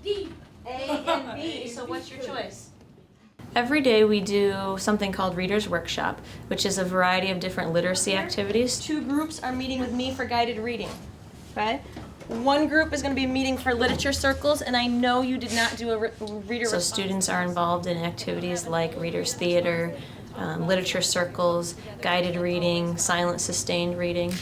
D. A and B, so what's your choice? Every day we do something called Reader's Workshop, which is a variety of different literacy activities. 2 groups are meeting with me for guided reading, okay? 1 group is going to be meeting for literature circles, and I know you did not do a reader. So students are involved in activities like readers theater, literature circles, guided reading, silent sustained reading.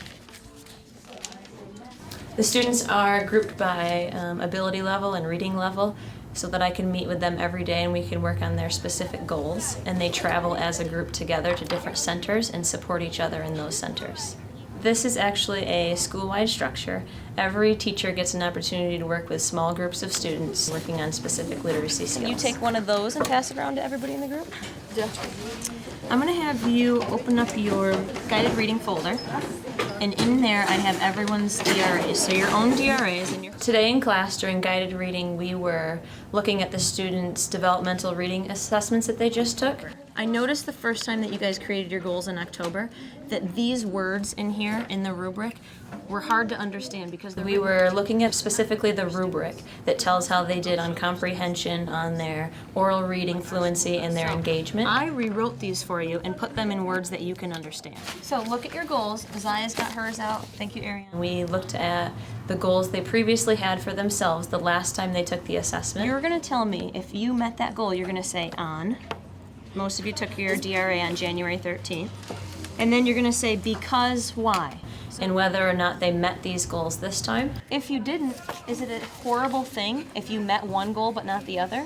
The students are grouped by ability level and reading level so that I can meet with them every day and we can work on their specific goals, and they travel as a group together to different centers and support each other in those centers. This is actually a school-wide structure. Every teacher gets an opportunity to work with small groups of students working on specific literacy skills. Can you take one of those and pass it around to everybody in the group? Yeah. I'm going to have you open up your guided reading folder, and in there I have everyone's DRAs, so your own DRAs. Today in class during guided reading we were looking at the students' developmental reading assessments that they just took. I noticed the first time that you guys created your goals in October that these words in here in the rubric were hard to understand because we were looking at specifically the rubric that tells how they did on comprehension, on their oral reading fluency, and their engagement. I rewrote these for you and put them in words that you can understand. So look at your goals. Zaya's got hers out. Thank you, Ariane. We looked at the goals they previously had for themselves the last time they took the assessment. You're going to tell me if you met that goal, you're going to say on. Most of you took your DRA on January 13th. And then you're going to say because why, and whether or not they met these goals this time. If you didn't, is it a horrible thing if you met one goal but not the other?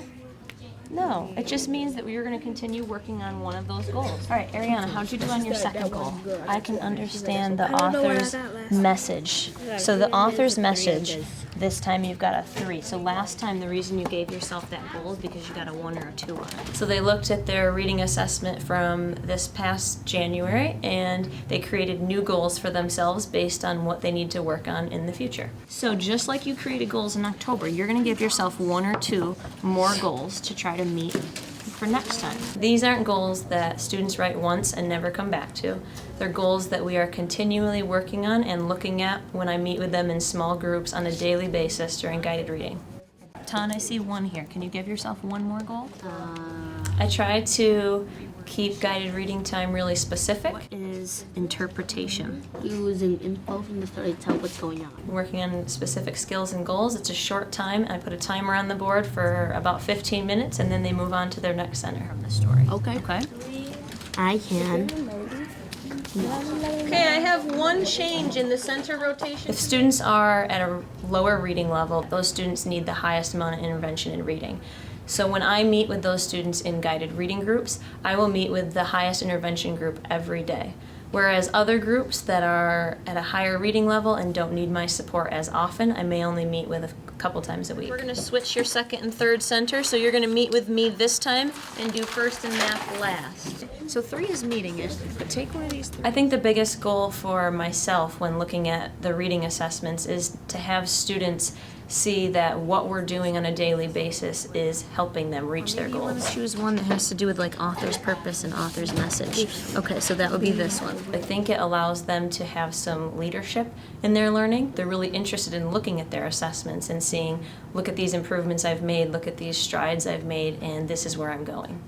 No, it just means that we are going to continue working on one of those goals. All right, Ariana, how'd you do on your second goal? I can understand the author's message. So the author's message, this time you've got a 3. So last time the reason you gave yourself that goal is because you got a 1 or a 2 on it. So they looked at their reading assessment from this past January and they created new goals for themselves based on what they need to work on in the future. So just like you created goals in October, you're going to give yourself 1 or 2 more goals to try to meet for next time. These aren't goals that students write once and never come back to. They're goals that we are continually working on and looking at when I meet with them in small groups on a daily basis during guided reading. Tan, I see 1 here. Can you give yourself 1 more goal? I try to keep guided reading time really specific. What is interpretation? Using info from the story to tell what's going on. Working on specific skills and goals. It's a short time. I put a timer on the board for about 15 minutes and then they move on to their next center from the story. Okay. Okay? I can. Okay, I have 1 change in the center rotation. If students are at a lower reading level, those students need the highest amount of intervention in reading. So when I meet with those students in guided reading groups, I will meet with the highest intervention group every day. Whereas other groups that are at a higher reading level and don't need my support as often, I may only meet with a couple times a week. We're going to switch your second and third center, so you're going to meet with me this time and do first and math last. So 3 is meeting it, but take one of these 3. I think the biggest goal for myself when looking at the reading assessments is to have students see that what we're doing on a daily basis is helping them reach their goals. You want to choose one that has to do with like author's purpose and author's message. Okay, so that would be this one. I think it allows them to have some leadership in their learning. They're really interested in looking at their assessments and seeing, look at these improvements I've made, look at these strides I've made, and this is where I'm going.